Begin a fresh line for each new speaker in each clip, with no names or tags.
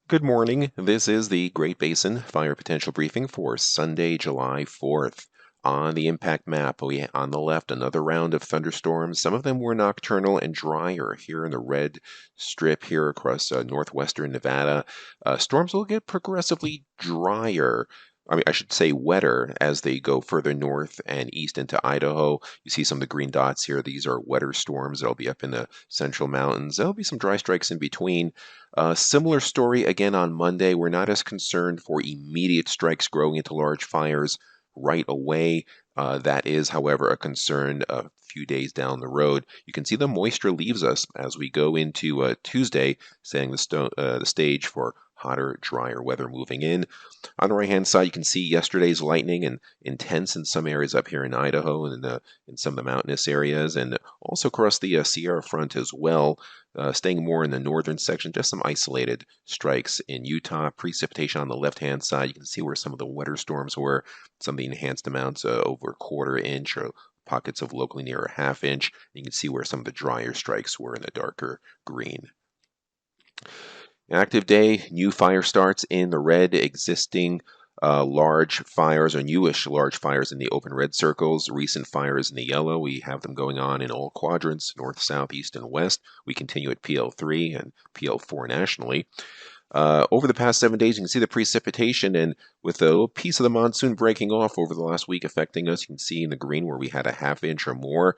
Good morning. This is the Great Basin Fire Potential Briefing for Sunday, July 4th. On the impact map, on the left, another round of thunderstorms. Some of them were nocturnal and drier here in the red strip here across northwestern Nevada. Storms will get progressively drier. I should say wetter as they go further north and east into Idaho. You see some of the green dots here. These are wetter storms. They'll be up in the central mountains. There'll be some dry strikes in between. Similar story again on Monday. We're not as concerned for immediate strikes growing into large fires right away. That is, however, a concern a few days down the road. You can see the moisture leaves us as we go into Tuesday, setting the stage for hotter, drier weather moving in. On the right-hand side, you can see yesterday's lightning and intense in some areas up here in Idaho and in some of the mountainous areas, and also across the Sierra front as well. Staying more in the northern section, just some isolated strikes in Utah. Precipitation on the left-hand side, you can see where some of the wetter storms were. Some of the enhanced amounts over a quarter inch or pockets of locally near a half inch. You can see where some of the drier strikes were in the darker green. Active day, new fire starts in the red, existing large fires or newish large fires in the open red circles, recent fires in the yellow. We have them going on in all quadrants, north, south, east, and west. We continue at PL3 and PL4 nationally. Over the past 7 days, you can see the precipitation, and with a little piece of the monsoon breaking off over the last week affecting us, you can see in the green where we had a half inch or more,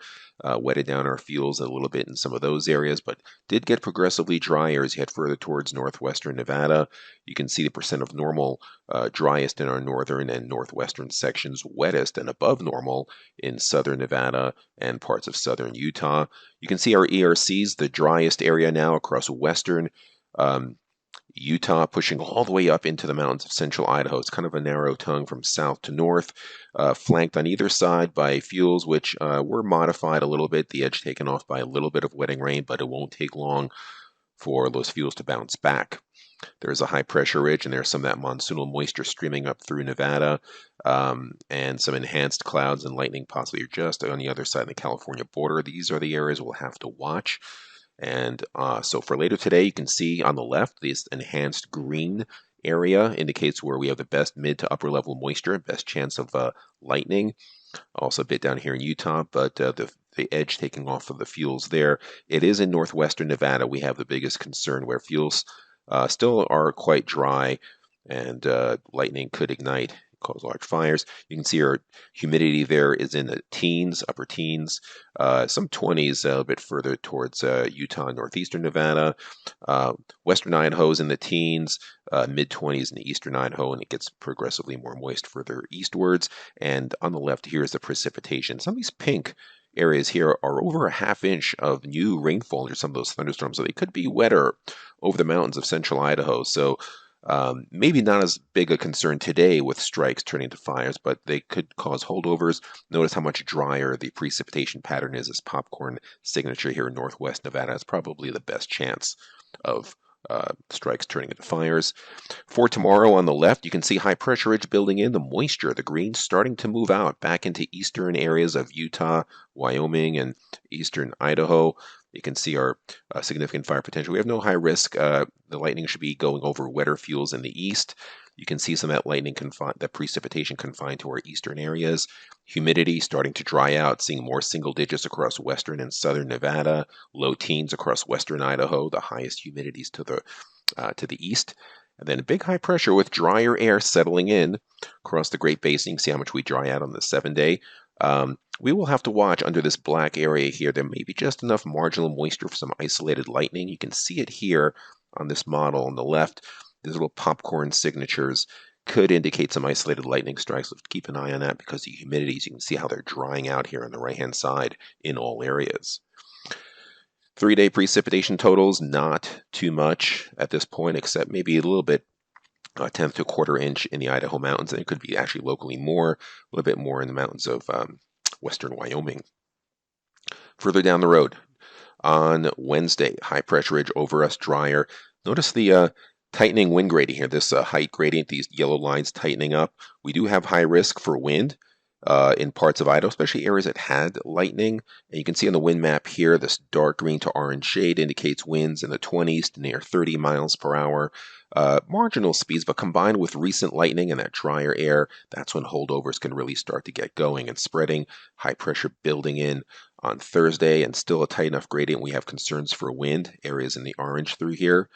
wetted down our fields a little bit in some of those areas, but did get progressively drier as you head further towards northwestern Nevada. You can see the percent of normal driest in our northern and northwestern sections, wettest and above normal in southern Nevada and parts of southern Utah. You can see our ERCs, the driest area now across western Utah, pushing all the way up into the mountains of central Idaho. It's kind of a narrow tongue from south to north, flanked on either side by fuels which were modified a little bit, the edge taken off by a little bit of wetting rain, but it won't take long for those fuels to bounce back. There's a high pressure ridge, and there's some of that monsoonal moisture streaming up through Nevada, and some enhanced clouds and lightning possibly just on the other side of the California border. These are the areas we'll have to watch. And so for later today, you can see on the left, this enhanced green area indicates where we have the best mid to upper level moisture, best chance of lightning. Also a bit down here in Utah, but the edge taking off of the fuels there. It is in northwestern Nevada. We have the biggest concern where fuels still are quite dry, and lightning could ignite, cause large fires. You can see our humidity there is in the teens, upper teens, some 20s a little bit further towards Utah and northeastern Nevada. Western Idaho is in the teens, mid-20s in eastern Idaho, and it gets progressively more moist further eastwards. And on the left here is the precipitation. Some of these pink areas here are over a half inch of new rainfall under some of those thunderstorms, so they could be wetter over the mountains of central Idaho. So maybe not as big a concern today with strikes turning to fires, but they could cause holdovers. Notice how much drier the precipitation pattern is. This popcorn signature here in northwest Nevada is probably the best chance of strikes turning into fires. For tomorrow on the left, you can see high pressure ridge building in, the moisture, the green starting to move out back into eastern areas of Utah, Wyoming, and eastern Idaho. You can see our significant fire potential. We have no high risk. The lightning should be going over wetter fuels in the east. You can see some of that lightning that precipitation confined to our eastern areas. Humidity starting to dry out, seeing more single digits across western and southern Nevada, low teens across western Idaho, the highest humidities to the east. And then a big high pressure with drier air settling in across the Great Basin. You can see how much we dry out on the 7-day. We will have to watch under this black area here. There may be just enough marginal moisture for some isolated lightning. You can see it here on this model on the left. These little popcorn signatures could indicate some isolated lightning strikes. So keep an eye on that because the humidities, you can see how they're drying out here on the right-hand side in all areas. 3-day precipitation totals, not too much at this point, except maybe a little bit, a tenth to a quarter inch in the Idaho mountains, and it could be actually locally more, a little bit more in the mountains of western Wyoming. Further down the road, on Wednesday, high pressure ridge over us, drier. Notice the tightening wind gradient here, this height gradient, these yellow lines tightening up. We do have high risk for wind. in parts of Idaho, especially areas that had lightning. And you can see on the wind map here, this dark green to orange shade indicates winds in the 20s to near 30 miles per hour. Marginal speeds, but combined with recent lightning and that drier air, that's when holdovers can really start to get going and spreading. High pressure building in on Thursday, and still a tight enough gradient. We have concerns for wind, areas in the orange through here.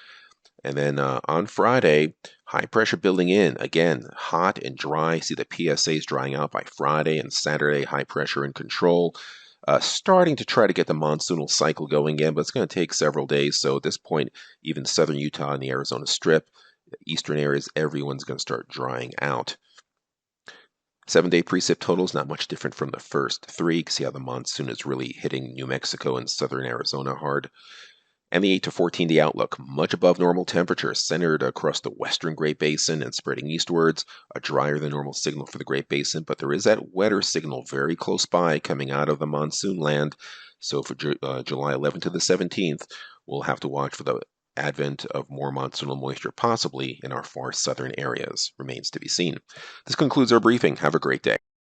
And then on Friday, high pressure building in. Again, hot and dry. See the PSAs drying out by Friday, and Saturday, high pressure in control. Starting to try to get the monsoonal cycle going again, but it's going to take several days. So at this point, even southern Utah and the Arizona Strip, eastern areas, everyone's going to start drying out. 7-day precip totals, not much different from the first three. You can see how the monsoon is really hitting New Mexico and southern Arizona hard. And the 8 to 14-day outlook, much above normal temperatures, centered across the western Great Basin and spreading eastwards, a drier than normal signal for the Great Basin, but there is that wetter signal very close by coming out of the monsoon land. So for July 11th to the 17th, we'll have to watch for the advent of more monsoonal moisture, possibly in our far southern areas. Remains to be seen. This concludes our briefing. Have a great day.